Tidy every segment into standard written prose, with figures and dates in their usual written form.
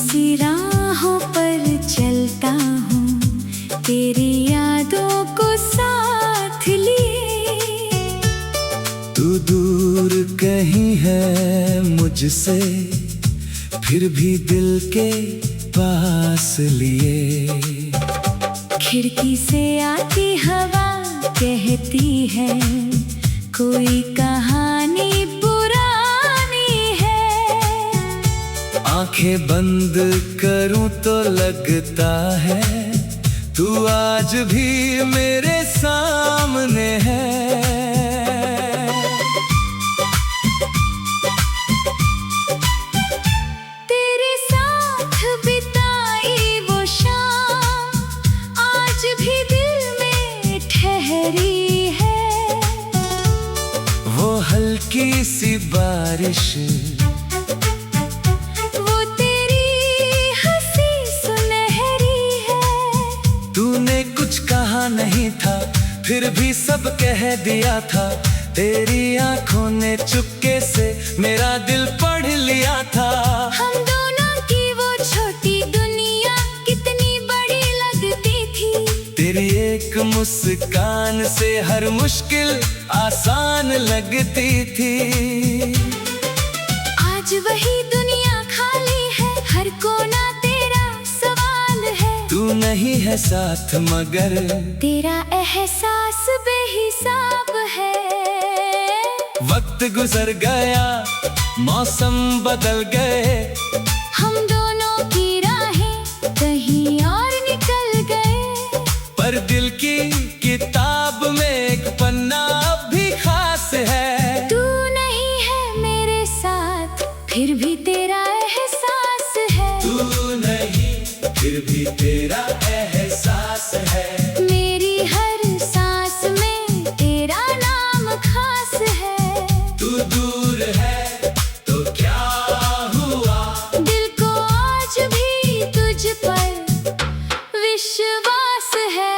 सी राहों पर चलता हूँ तेरी यादों को साथ लिए। तू दूर कहीं है मुझसे फिर भी दिल के पास लिए। खिड़की से आती हवा कहती है कोई कहानी पुरानी है। आंखें बंद करूं तो लगता है तू आज भी मेरे सामने है। तेरे साथ बिताई वो शाम आज भी दिल में ठहरी है। वो हल्की सी बारिश, वो तेरी हंसी सुनहरी है। तूने कुछ कहा नहीं था फिर भी सब कह दिया था। तेरी आंखों ने चुपके से मेरा दिल पढ़ लिया था। हम दोनों की वो छोटी दुनिया कितनी बड़ी लगती थी। तेरी एक मुस्कान से हर मुश्किल आसान लगती थी। आज वही दुनिया खाली है, हर कोना तेरा सवाल है। तू नहीं है साथ मगर तेरा एहसास बेहिसाब है। वक्त गुजर गया, मौसम बदल गए, हम दोनों की राहें कहीं और निकल गए। पर दिल की किताब में एक पन्ना अब भी खास है। तू नहीं है मेरे साथ फिर भी तेरा एहसास है। तू नहीं फिर भी तेरा एहसास है। मेरी हर सांस में तेरा नाम खास है। तू दूर है तो क्या हुआ, दिल को आज भी तुझ पर विश्वास है।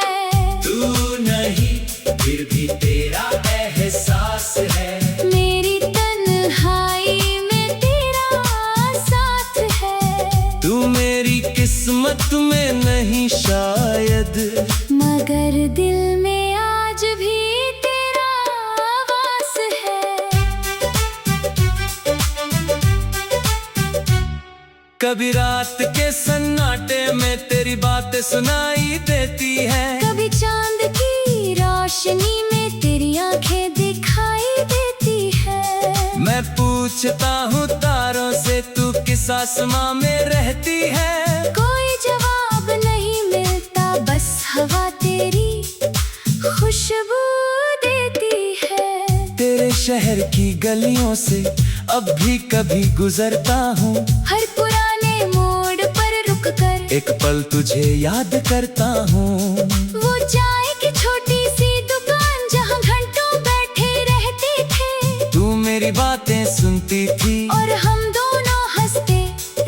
तू नहीं फिर भी तेरा एहसास है। मेरी तन्हाई में तेरा साथ है। तू मेरी किस्मत में नहीं शायद, मगर दिल में आज भी तेरा वास है। कभी रात के सन्नाटे में तेरी बातें सुनाई देती है। कभी चांद की रोशनी में तेरी आंखें दिखाई देती है। मैं पूछता हूँ तारों से तू किस आसमां में रहती है। कोई जवाब नहीं मिलता, बस हवा तेरी खुशबू देती है। तेरे शहर की गलियों से अब भी कभी गुजरता हूँ। हर पुराने मोड़ पर रुककर एक पल तुझे याद करता हूँ। वो चाय की छोटी सी दुकान जहाँ घंटों बैठे रहते थे। तू मेरी बातें सुनती थी और हम दोनों हंसते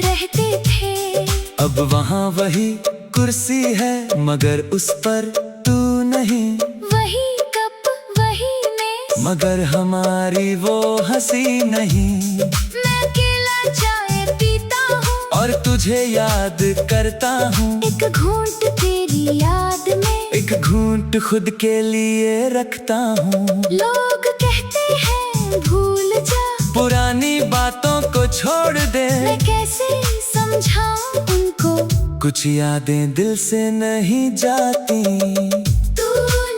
रहते थे। अब वहाँ वही कुर्सी है मगर उस पर तू नहीं। वही कप वही मेज, मगर हमारी वो हंसी नहीं। मैं अकेला चाय पीता हूँ और तुझे याद करता हूँ। एक घूंट तेरी याद में, एक घूंट खुद के लिए रखता हूँ। लोग कहते हैं भूल जा, पुरानी बातों को छोड़ दे। मैं कैसे समझाऊं उनको, कुछ यादें दिल से नहीं जाती। तू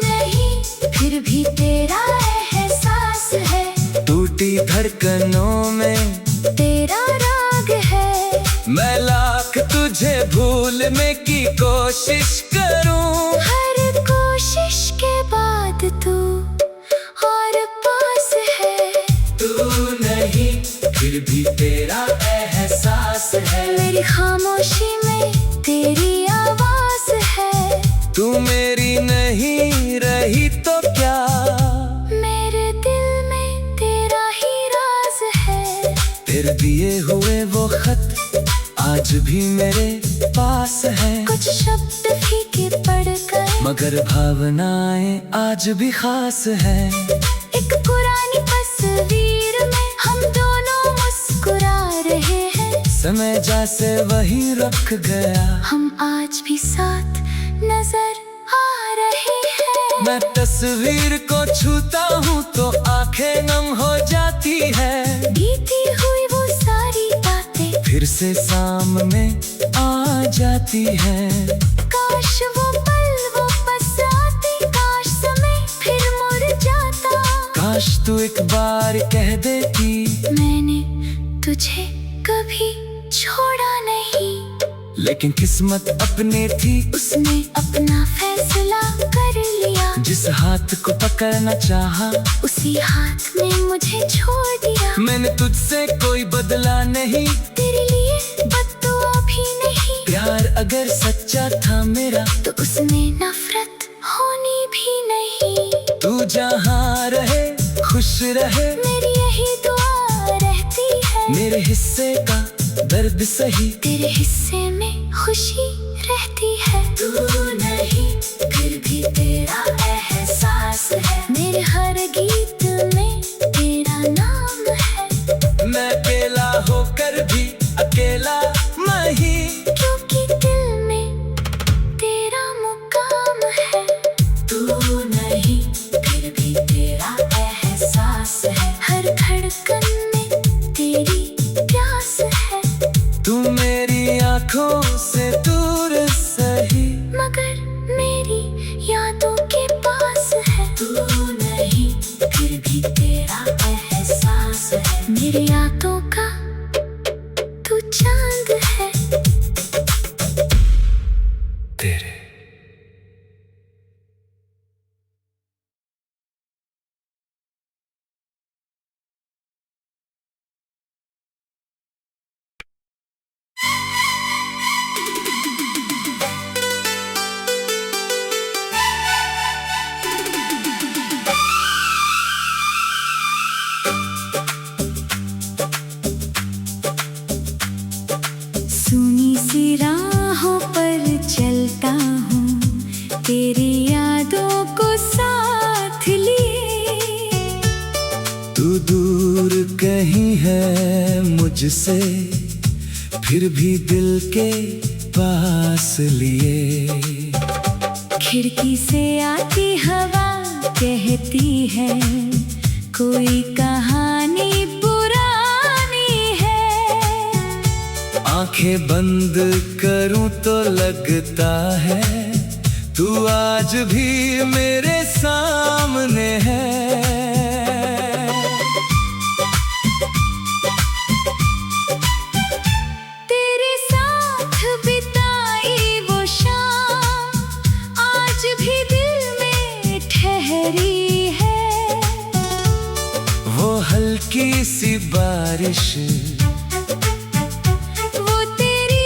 नहीं फिर भी तेरा एहसास है। टूटी धड़कनों में तेरा राग है। मैं लाख तुझे भूलने की कोशिश करूं। हर कोशिश के बाद तू और पास है। तू नहीं फिर भी तेरा एहसास है। मेरी खामोशी में तेरी आवाज है। तू मेरी नहीं रही तो क्या, मेरे दिल में तेरा ही राज है। तेरे दिए हुए वो खत आज भी मेरे पास है। कुछ शब्द फीके पड़ गए, मगर भावनाएं आज भी खास है। एक पुरानी तस्वीर में हम दोनों मुस्कुरा रहे हैं। समय जैसे वही रुक गया। हम आज भी साथ नजर आ रहे हैं। मैं तस्वीर को छूता हूँ तो आंखें नम हो जाती है। बीती हुई वो सारी बातें फिर से सामने आ जाती है। काश वो पल वो पस आते, काश समय फिर मुड़ जाता। काश तू एक बार कह देती मैंने तुझे कभी छोड़ा नहीं। लेकिन किस्मत अपनी थी, उसने अपना फैसला कर लिया। जिस हाथ को पकड़ना चाहा उसी हाथ ने मुझे छोड़ दिया। मैंने तुझसे कोई बदला नहीं, तेरे लिए बद्दुआ भी नहीं। प्यार अगर सच्चा था मेरा तो उसमें नफरत होनी भी नहीं। तू जहाँ रहे खुश रहे, मेरी यही दुआ रहती है। मेरे हिस्से का दर्द सही, तेरे हिस्से में खुशी रहती है। तू नहीं फिर भी तेरा एहसास है। मेरे हर गीत में तेरा नाम है। मैं अकेला होकर भी अकेला नहीं, क्योंकि दिल में तेरा मुकाम है। तू नहीं फिर भी तेरा एहसास है। हर धड़कन में तेरी प्यास है। तू मेरी आंखों से दूर सही, मगर मेरी यादों के पास है। तू नहीं फिर भी तेरा एहसास है। मेरी यादों का तू चांद है। तेरे सुनी सी राहों पर चलता हूँ, तेरी यादों को साथ लिए। तू दूर कहीं है मुझसे, फिर भी दिल के पास लिए। खिड़की से आती हवा कहती है, कोई कहानी पुरानी है। आंखें बंद करूं तो लगता है तू आज भी मेरे सामने है। तेरे साथ बिताई वो शाम आज भी दिल में ठहरी है। वो हल्की सी बारिश, वो तेरी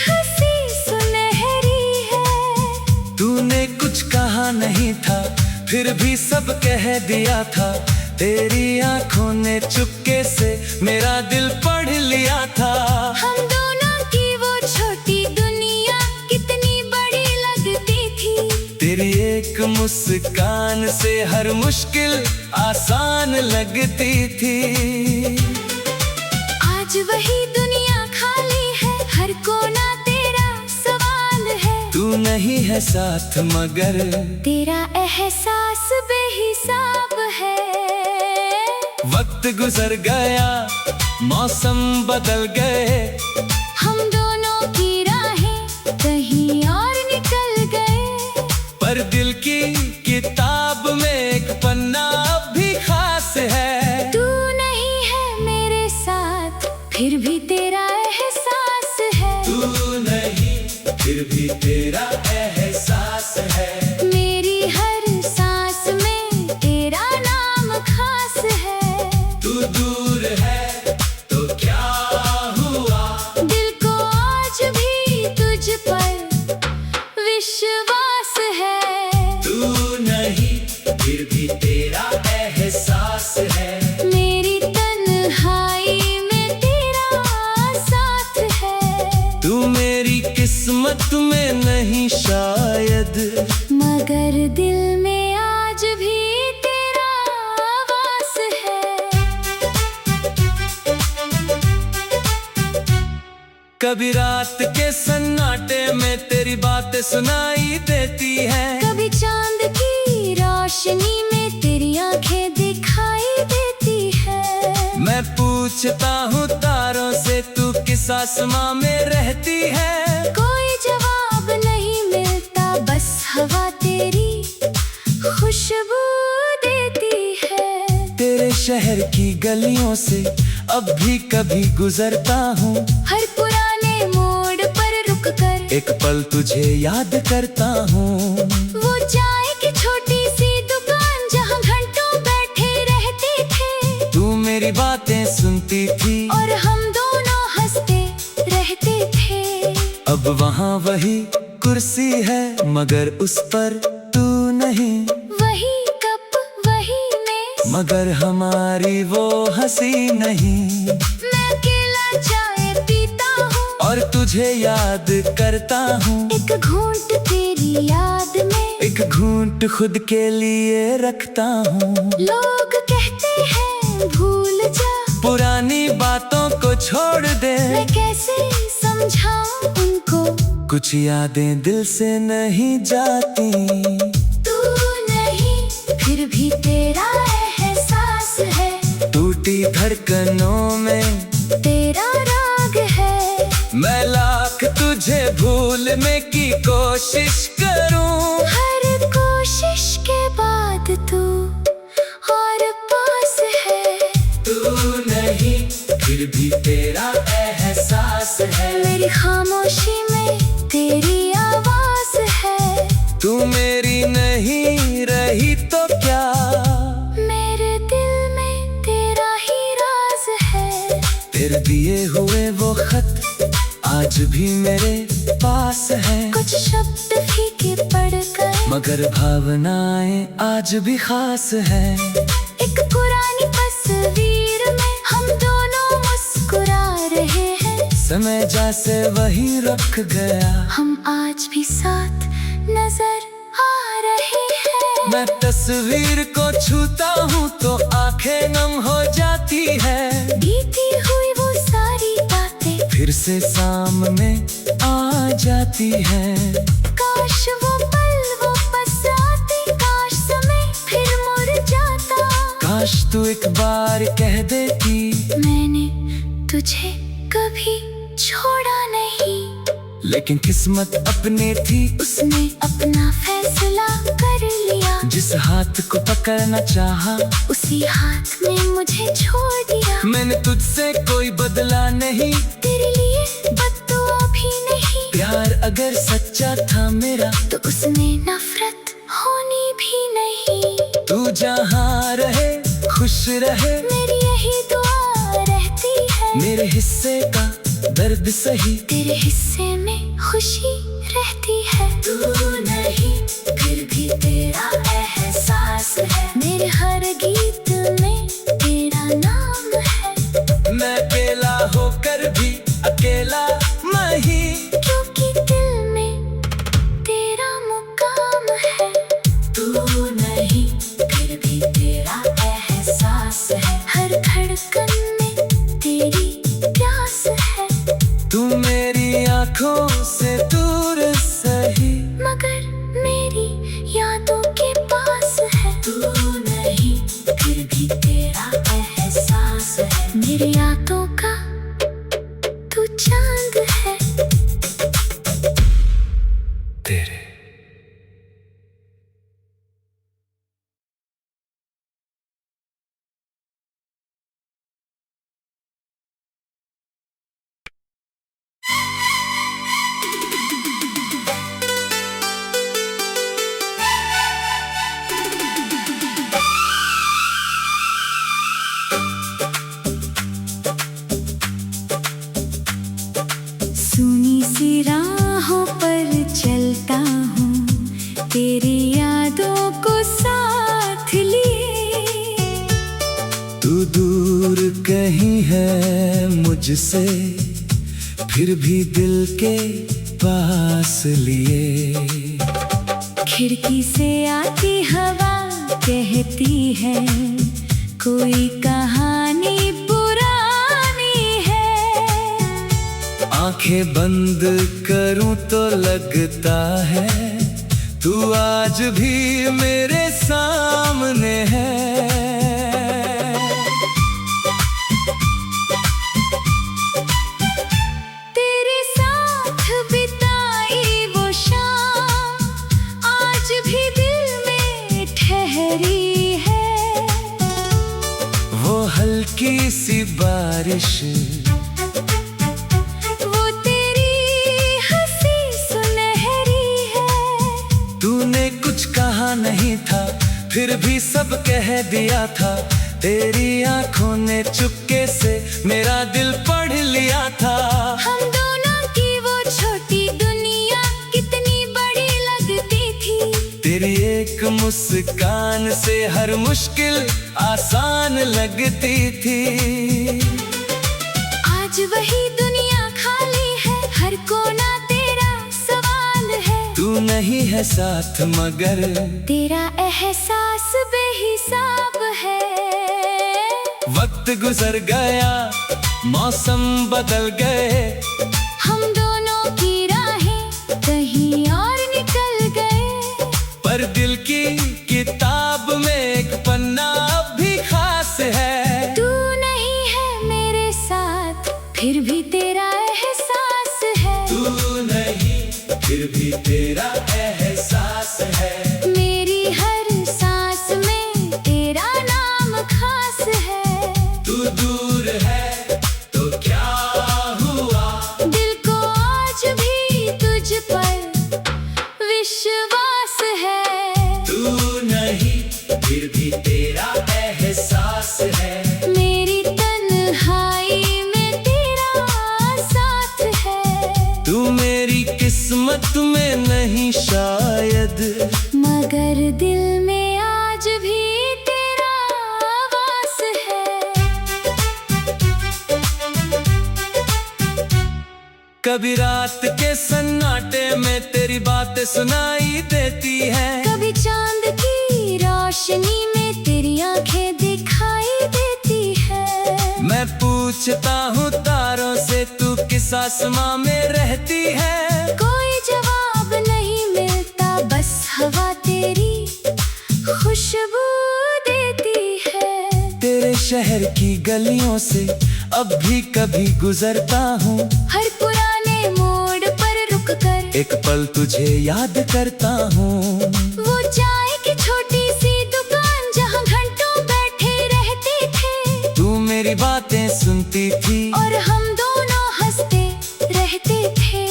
हंसी सुनहरी है। तूने कुछ कहा नहीं था फिर भी सब कह दिया था। तेरी आंखों ने चुपके से मेरा दिल पढ़ लिया था। हम दोनों की वो छोटी दुनिया कितनी बड़ी लगती थी। तेरी एक मुस्कान से हर मुश्किल आसान लगती थी। आज वही दुनिया खाली है, हर कोना तेरा सवाल है। तू नहीं है साथ मगर तेरा एहसास बेहिसाब है। वक्त गुजर गया, मौसम बदल गए, हम दोनों की राहें कहीं और निकल गए। पर दिल की किताब में एक पन्ना अब भी खास है। तू नहीं है मेरे साथ फिर भी तेरा एहसास है। तू नहीं फिर भी तेरा एहसास है। मेरी हर सांस में तेरा नाम खास है। तू दूर है तो क्या हुआ, दिल को आज भी तुझ पर विश्वास है। तू नहीं फिर भी तेरा एहसास है। मेरी तन्हाई में तेरा साथ है। तू मेरी किस्मत में नहीं शायद, मगर दिल में आज भी तेरा वास है। कभी रात के सन्नाटे में तेरी बातें सुनाई देती है। कभी चांद की रोशनी में तेरी आंखें दिखाई देती है। मैं पूछता हूँ तारों से तू किस आसमां में रहती है। कोई जवाब नहीं मिलता, बस हवा तेरी खुशबू देती है। तेरे शहर की गलियों से अब भी कभी गुजरता हूँ। हर पुराने मोड़ पर रुककर एक पल तुझे याद करता हूँ। वो चाय की छोटी सी दुकान जहाँ घंटों बैठे रहते थे। तू मेरी बातें सुनती थी और हम दोनों हंसते रहते थे। अब वहाँ वही कुर्सी है मगर उस पर तू नहीं। वही कप वही मेज मगर हमारी वो हंसी नहीं। मैं अकेला चाय पीता हूँ और तुझे याद करता हूँ। एक घूंट तेरी याद में, एक घूंट खुद के लिए रखता हूँ। लोग कहते हैं भूल जा, पुरानी बातों को छोड़ दे। मैं कैसे समझाऊं उनको, कुछ यादें दिल से नहीं जाती। तू नहीं फिर भी तेरा एहसास है। टूटी धड़कनों में तेरा राग है। मैं लाख तुझे भूलने की कोशिश करूं। हर कोशिश के बाद तू और पास है। तू नहीं फिर भी तेरा एहसास है। मेरी खामोशी में तेरी आवाज है। तू मेरी नहीं रही तो क्या, मेरे दिल में तेरा ही राज है। तेरे दिए हुए वो खत आज भी मेरे पास है। कुछ शब्द फीके पड़ गए मगर भावनाएं आज भी खास है। एक पुरानी तस्वीर में हम दोनों मुस्कुरा रहे हैं। समय जैसे वही रख गया, हम आज भी साथ नजर आ रहे हैं। मैं तस्वीर को छूता हूँ तो आंखें नम हो जाती है। बीती हुई वो सारी बातें फिर से सामने आ जाती है। काश वो पल वो पस आते, काश समय फिर मुड़ जाता। काश तू एक बार कह देती मैंने तुझे कभी छोड़ा नहीं। लेकिन किस्मत अपनी थी, उसने अपना फैसला कर लिया। जिस हाथ को पकड़ना चाहा उसी हाथ ने मुझे छोड़ दिया। मैंने तुझसे कोई बदला नहीं, तेरे लिए बद्दुआ भी नहीं। प्यार अगर सच्चा था मेरा तो उसमें नफरत होनी भी नहीं। तू जहाँ रहे खुश रहे, मेरी यही दुआ रहती है। मेरे हिस्से का दर्द सही, तेरे हिस्से में खुशी रहती है। तू नहीं फिर भी तेरा एहसास है। मेरे हर गीत में तेरा नाम है। मैं अकेला होकर भी अकेला नहीं। क्योंकि दिल में तेरा मुकाम है। तू नहीं फिर भी तेरा एहसास है। हर धड़कन में तेरी प्यास है। तू मेरी आंखों से दूर सही, मगर मेरी यादों के पास है। तू नहीं फिर भी तेरा एहसास है। मेरी यादों का तू चांद है। तेरे सुनी सी राहों पर चलता हूँ, तेरी यादों को साथ लिए। तू दूर कहीं है मुझसे, फिर भी दिल के पास लिए। खिड़की से आती हवा कहती है, कोई कहानी पुरानी है। आंखें बंद करूं तो लगता है तू आज भी मेरे सामने है। तेरे साथ बिताई वो शाम आज भी दिल में ठहरी है। वो हल्की सी बारिश, वो तेरी हंसी सुनहरी है। तूने कुछ कहा नहीं था फिर भी सब कह दिया था। तेरी आंखों ने चुपके से मेरा दिल पढ़ लिया था। हम दोनों की वो छोटी दुनिया कितनी बड़ी लगती थी। तेरी एक मुस्कान से हर मुश्किल आसान लगती थी। आज वही दुनिया खाली है, हर कोना तेरा सवाल है। तू नहीं है साथ मगर तेरा एहसास बेहिसाब है। वक्त गुजर गया, मौसम बदल गए, हम दोनों की राहें कहीं और निकल गए। पर दिल की किताब में एक पन्ना अब भी खास है। तू नहीं है मेरे साथ फिर भी तेरा एहसास है। तू नहीं फिर भी तेरा एहसास है। मेरी हर सांस में तेरा नाम खास है। तू दूर है तो क्या हुआ, दिल को आज भी तुझ पर विश्वास है। तू नहीं फिर भी तेरा एहसास है। मेरी तन्हाई में तेरा साथ है। तू मेरी किस्मत में नहीं शायद, मगर दिल में आज भी तेरा वास है। कभी रात के सन्नाटे में तेरी बातें सुनाई देती है। कभी चांद की रोशनी में तेरी आंखें दिखाई देती है। मैं पूछता हूँ तारों से तू किस आसमां में रहती है। कोई जवाब नहीं मिलता, बस हवा तेरी खुशबू देती है। तेरे शहर की गलियों से अब भी कभी गुजरता हूँ। हर पुराने मोड़ पर रुक कर एक पल तुझे याद करता हूँ। वो चाय की छोटी सी दुकान जहाँ घंटों बैठे रहते थे। तू मेरी बातें सुनती थी और हम दोनों हंसते रहते थे।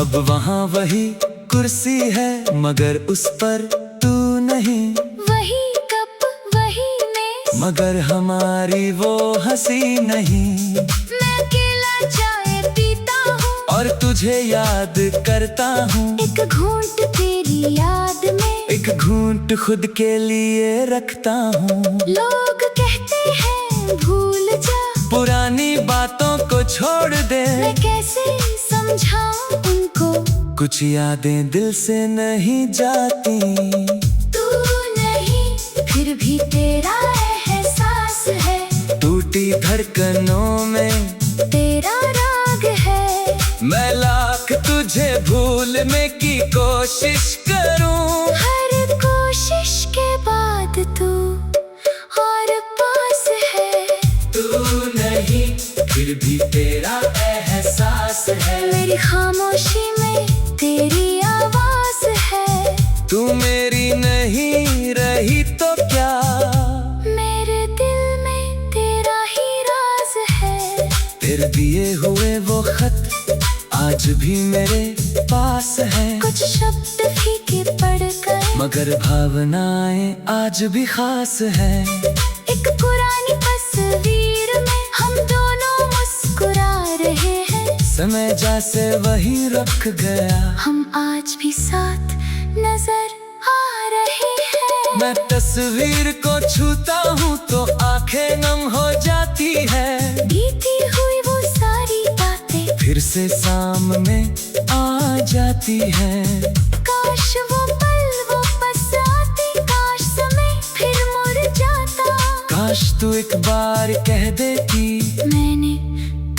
अब वहाँ वही कुर्सी है मगर उस पर तू नहीं। वही कप वही मेज, मगर हमारी वो हंसी नहीं। मैं अकेला चाय पीता हूँ और तुझे याद करता हूँ। एक घूंट तेरी याद में, एक घूंट खुद के लिए रखता हूँ। लोग कहते हैं भूल जा, पुरानी बातों को छोड़ दे। मैं कैसे समझाऊं उनको, कुछ यादें दिल से नहीं जाती। तू नहीं फिर भी तेरा एहसास है। टूटी धड़कनों में तेरा राग है। मैं लाख तुझे भूलने की कोशिश करूं। हर कोशिश के बाद तू और पास है। तू नहीं फिर भी तेरा एहसास है। मेरी खामोशी में तेरी आवाज है। तू मेरी नहीं रही तो क्या, मेरे दिल में तेरा ही राज है। तेरे दिए हुए वो खत आज भी मेरे पास है। कुछ शब्द फीके पड़ गए, मगर भावनाएं आज भी खास है। एक पुरानी तस्वीर में हम दोनों मुस्कुरा रहे हैं। समय जैसे वही रख गया, हम आज भी साथ नजर आ रहे हैं। मैं तस्वीर को छूता हूँ तो आंखें नम हो जाती है। बीती हुई वो सारी बातें फिर से सामने आ जाती है। काश वो पल वो बस आते, काश समय फिर मुड़ जाता। काश तू एक बार कह देती, मैंने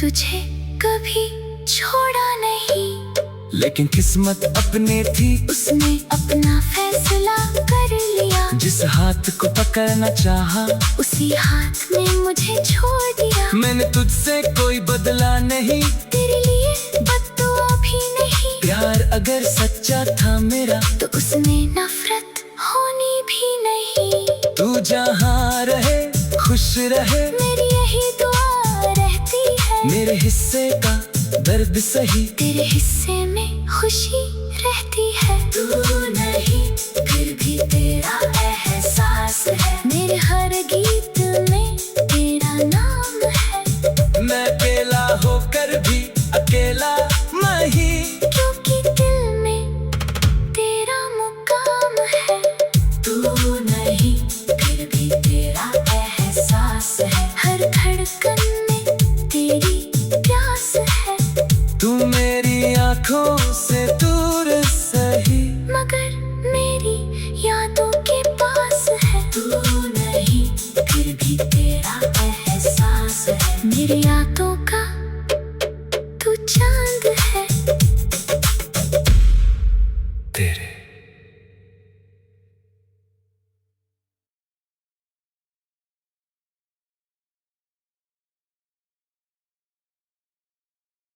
तुझे कभी छोड़ा नहीं। लेकिन किस्मत अपने थी, उसने अपना फैसला कर लिया। जिस हाथ को पकड़ना चाहा उसी हाथ ने मुझे छोड़ दिया। मैंने तुझसे कोई बदला नहीं, तेरे लिए बद्दुआ भी नहीं। प्यार अगर सच्चा था मेरा तो उसमें नफरत होनी भी नहीं। तू जहाँ रहे खुश रहे, मेरी यही दुआ रहती है। मेरे हिस्से का दर्द सही, तेरे हिस्से में खुशी रहती है। तू नहीं फिर भी तेरा एहसास है। मेरे हर गीत